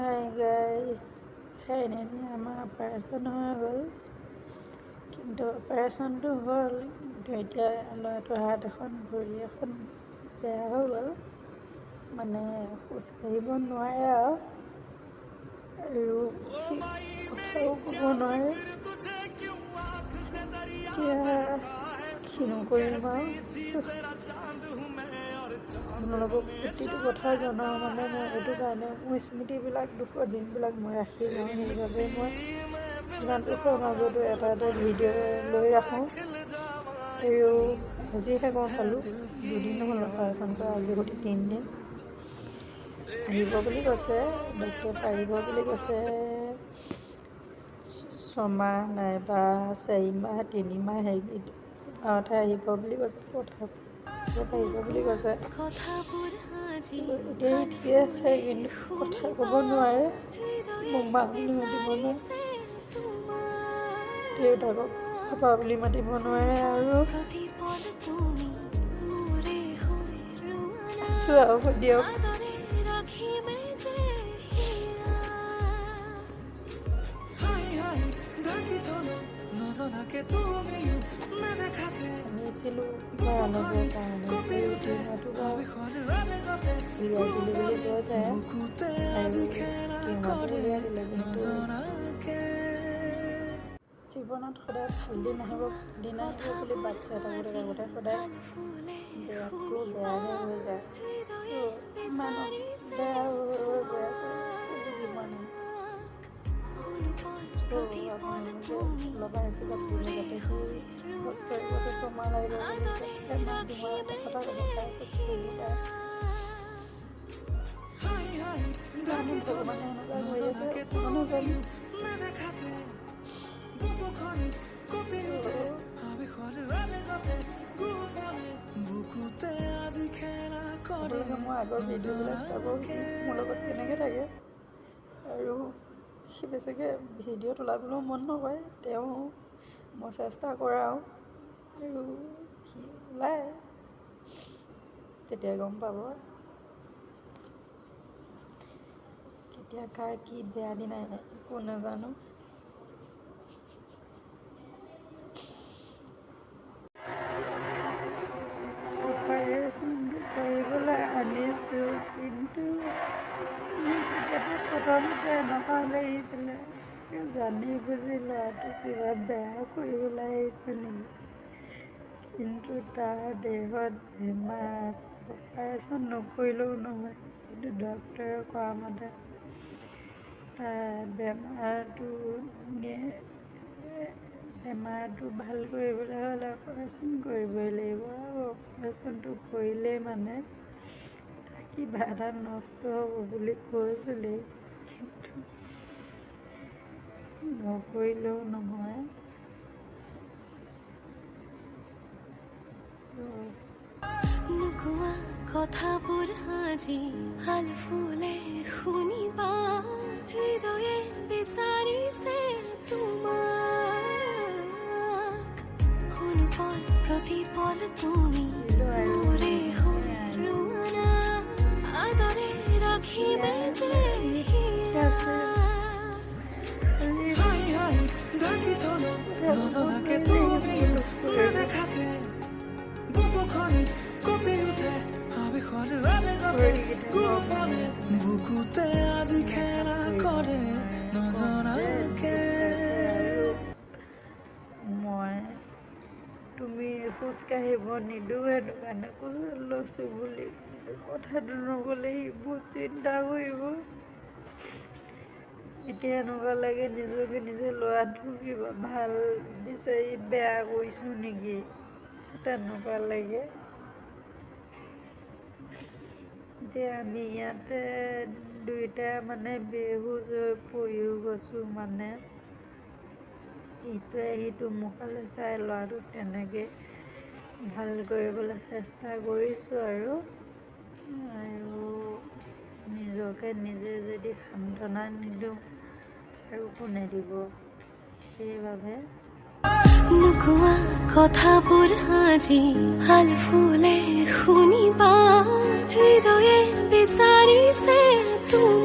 Hi guys, finally আমাৰ operation হৈ গ'ল। কিন্তু অপাৰেশ্যনটো হ'ল, কিন্তু এতিয়া ল'ৰাটোৰ হাত এখন ভৰি এখন বেয়া হৈ গ'ল, মানে খোজকাঢ়িব নোৱাৰে আৰু কথাও ক'ব নোৱাৰে। এতিয়া কিনো কৰিম আৰু আপোনালোকক প্ৰতিটো কথা জনাওঁ, মানে মই সেইটো কাৰণে মোৰ স্মৃতিবিলাক দুখৰ দিনবিলাক মই ৰাখি যাওঁ, সেইবাবে মই ইমান দুখৰ মাজতো এটা ভিডিঅ' লৈ ৰাখোঁ। আৰু আজিহে গম পালোঁ, 2 দিন হ'ল অপাৰেশ্যন কৰা, আজি সৈতে 3 দিন। আহিব বুলি কৈছে, ডক্টৰে পাৰিব বুলি কৈছে 6 মাহ নাইবা 4 মাহ 3 মাহ সেইমাহতে আহিব বুলি কৈছে, পাৰিব বুলি কৈছে। এতিয়া ঠিকে আছে, কিন্তু কথা ক'ব নোৱাৰে, মোক মা বুলি মাতিব নোৱাৰে, দেউতাকক পাপা বুলি মাতিব নোৱাৰে। আৰু আছোঁ আৰু দিয়ক। আনিছিলোঁ আনিবৰ কাৰণে টিউমাৰটো উলিয়াই দিলোঁ বুলি কৈছে, আৰু টিউমাৰটো উলিয়াই দিলে। কিন্তু জীৱনত সদায় ভাল দিন আহিব বুলি বাচ্ছা থাকোঁতে সদায় বেয়াতকৈ বেয়াহে হৈ যায়। ইমান বেয়া হৈ গৈ আছে, বুজি পোৱা নাই। আপোনালোকে লগাই ৰাখিব পাৰিব, যাতে সি ডক্টৰে কৈছে 6 মাহ লাগিব বুলি, যাতে এমাহ 2 মাহ এটা কথা ক'ব পাৰে, খোজ কাঢ়িব পাৰে। জানো ভগৱানে এনেকুৱা কৰি আছে, ভগৱানে জানো। আপোনালোকে মোৰ আগৰ ভিডিঅ'বিলাক চাব, মোৰ লগত কেনেকৈ থাকে। আৰু সি বেছিকৈ ভিডিঅ' তোলাবলৈও মন নকৰে, তেওঁ মই চেষ্টা কৰাওঁ, আৰু সি ওলায়, তেতিয়া গম পাব কেতিয়া কাৰ কি বেয়া দিন আহে, একো নাজানো। অপাৰেশ্যনটো কৰিবলৈ আনিছোঁ, কিন্তু প্ৰথমতে এনেকুৱা লাগিছিলে, জানি বুজি ল'ৰাটো কিবা বেয়া কৰিবলৈ আহিছোঁ নেকি। কিন্তু তাৰ দেহত বেমাৰ আছে, অপাৰেশ্যন নকৰিলেও নহয়, কিন্তু ডক্টৰে কোৱা মতে তাৰ বেমাৰটো ভাল কৰিবলৈ হ'লে অপাৰেশ্যন কৰিবই লাগিব, আৰু অপাৰেশ্যনটো কৰিলেই মানে কিবা এটা নষ্ট হ'ব বুলি কৈছিলেই, কিন্তু নকৰিলেও নহয়। কথাবোৰ আজি হাল ফুলে শুনিবা, হৃদয়ে বিচাৰিছে তোমাক, অনুপল প্ৰতিপল তুমি মোৰে হৈ ৰোৱানা, আদৰে ৰাখিবে যে ডাকি থলো নজনাকে তুমি নেদেখাকে, বুকুখনে কঁপি উঠে আবেশৰ আবেগতে, গোপনে বুকুতে আজি খেলা কৰে নজনাকে। মই তুমি খোজ কাঢ়িব নিদিওঁ, সেইটো কাৰণে খোজ লৈছোঁ বুলি কথাটো নক'লে সি বহুত চিন্তা কৰিব। এতিয়া এনেকুৱা লাগে নিজকে নিজে ল'ৰাটো কিবা ভাল বিচাৰি বেয়া কৰিছোঁ নেকি, তেনেকুৱা লাগে। এতিয়া আমি ইয়াতে দুইটা মানে বেহুচ হৈ পৰিও গৈছোঁ, মানে ইটোৱে সিটো মুখলৈ চাই ল'ৰাটোক তেনেকৈ ভাল কৰিবলৈ চেষ্টা কৰিছোঁ। আৰু নিজকে নিজে যদি সান্তনা নিদিওঁ আৰু কোনে দিব, সেইবাবে কথাবোৰ আজি হাল ফুলে শুনিবা, হৃদয়ে বিচাৰিছে তুমি।